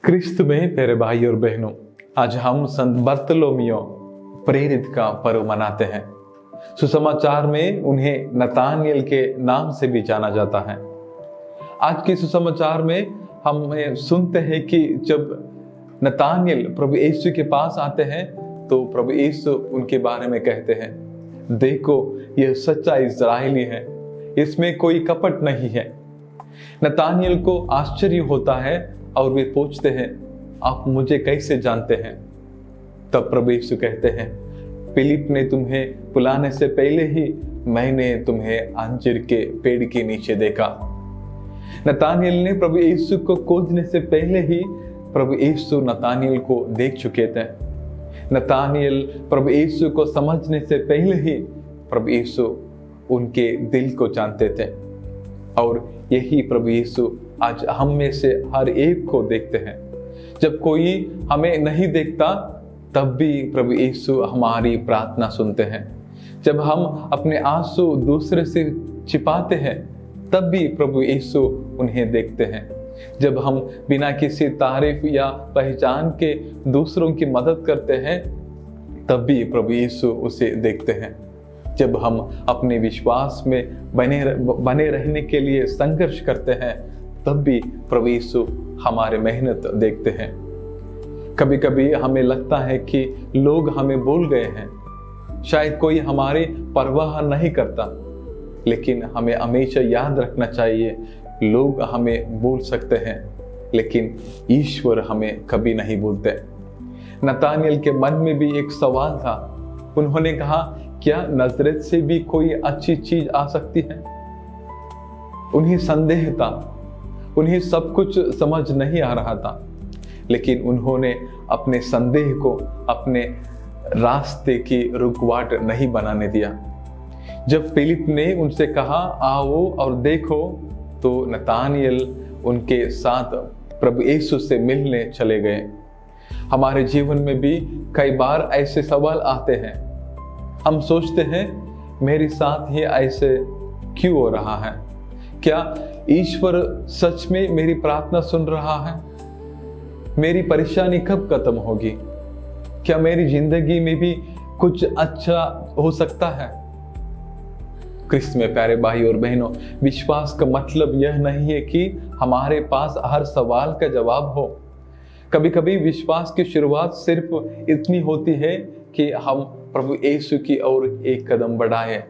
क्रिस्त में प्यारे भाई और बहनों, आज हम संत बर्तलोमियो प्रेरित का पर्व मनाते हैं। सुसमाचार में उन्हें नतानियल के नाम से भी जाना जाता है। आज के सुसमाचार में हम सुनते हैं कि जब नतानियल प्रभु यीशु के पास आते हैं तो प्रभु यीशु उनके बारे में कहते हैं, देखो यह सच्चा इस्राएली है, इसमें कोई कपट नहीं है। नतानियल को आश्चर्य होता है और वे पूछते हैं, आप मुझे कैसे जानते हैं? तब प्रभु यीशु कहते हैं, फिलिप ने तुम्हें बुलाने से पहले ही मैंने तुम्हें अंजीर के पेड़ के नीचे देखा। नतानियल ने प्रभु यीशु को खोजने से पहले ही प्रभु यीशु नतानियल को देख चुके थे। नतानियल प्रभु यीशु को समझने से पहले ही प्रभु यीशु उनके दिल को जानते थे। और यही प्रभु यीशु आज हम में से हर एक को देखते हैं। जब कोई हमें नहीं देखता तब भी प्रभु यीशु हमारी प्रार्थना सुनते हैं। जब हम अपने आंसू दूसरे से छिपाते हैं तब भी प्रभु यीशु उन्हें देखते हैं। जब हम बिना किसी तारीफ या पहचान के दूसरों की मदद करते हैं तब भी प्रभु यीशु उसे देखते हैं। जब हम अपने विश्वास में बने रहने के लिए संघर्ष करते हैं तब भी प्रभु यीशु हमारे मेहनत देखते हैं। कभी कभी हमें लगता है कि लोग हमें भूल गए हैं, शायद कोई हमारी परवाह नहीं करता, लेकिन हमें हमेशा याद रखना चाहिए, लोग हमें भूल सकते हैं लेकिन ईश्वर हमें कभी नहीं भूलते। नतानियल के मन में भी एक सवाल था। उन्होंने कहा, क्या नजरेत से भी कोई अच्छी चीज आ सकती है? उन्हें संदेह था, उन्हें सब कुछ समझ नहीं आ रहा था, लेकिन उन्होंने अपने संदेह को अपने रास्ते की रुकावट नहीं बनाने दिया। जब फिलिप ने उनसे कहा, आओ और देखो, तो नतानियल उनके साथ प्रभु यीशु से मिलने चले गए। हमारे जीवन में भी कई बार ऐसे सवाल आते हैं। हम सोचते हैं, मेरे साथ ही ऐसे क्यों हो रहा है? क्या ईश्वर सच में मेरी प्रार्थना सुन रहा है? मेरी परेशानी कब खत्म होगी? क्या मेरी जिंदगी में भी कुछ अच्छा हो सकता है? क्रिस्त में प्यारे भाई और बहनों, विश्वास का मतलब यह नहीं है कि हमारे पास हर सवाल का जवाब हो। कभी कभी विश्वास की शुरुआत सिर्फ इतनी होती है कि हम प्रभु यीशु की ओर एक कदम बढ़ाए,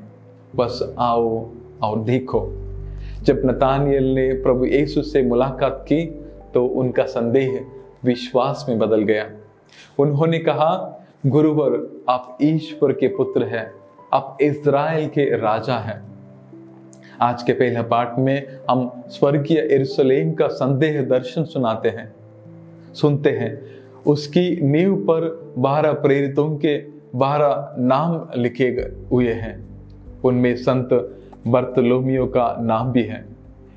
बस आओ और देखो। जब नतानियल ने प्रभु यीशु से मुलाकात की तो उनका संदेह विश्वास में बदल गया। उन्होंने कहा, गुरुवर, आप ईश्वर के पुत्र हैं, आप इस्राएल के राजा हैं। आज के पहले पाठ में हम स्वर्गीय यरूशलेम का संदेह दर्शन सुनते हैं। उसकी नींव पर 12 प्रेरितों के 12 नाम लिखे हुए हैं। उनमें संत बर्तलोमियो का नाम भी है।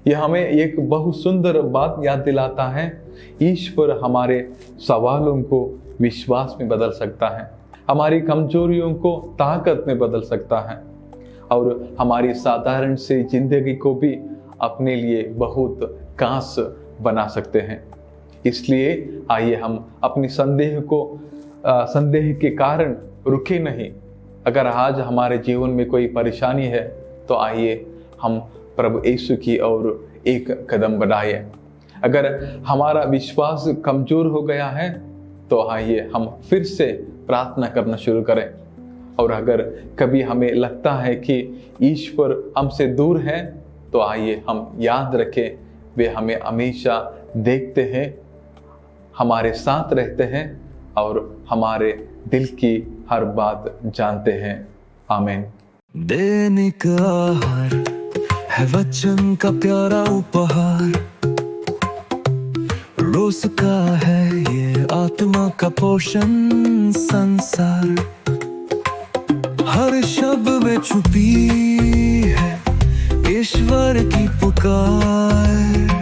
यह हमें एक बहुत सुंदर बात याद दिलाता है, ईश्वर हमारे सवालों को विश्वास में बदल सकता है, हमारी कमजोरियों को ताकत में बदल सकता है और हमारी साधारण सी जिंदगी को भी अपने लिए बहुत खास बना सकते हैं। इसलिए आइए हम अपनी संदेह के कारण रुके नहीं। अगर आज हमारे जीवन में कोई परेशानी है तो आइए हम प्रभु यीशु की ओर एक कदम बढ़ाएं। अगर हमारा विश्वास कमजोर हो गया है तो आइए हम फिर से प्रार्थना करना शुरू करें। और अगर कभी हमें लगता है कि ईश्वर हमसे दूर है तो आइए हम याद रखें, वे हमें हमेशा देखते हैं, हमारे साथ रहते हैं और हमारे दिल की हर बात जानते हैं। आमीन। दैनिक आहार है वचन का प्यारा उपहार, रोज का है ये आत्मा का पोषण संसार। हर शब्द में छुपी है ईश्वर की पुकार।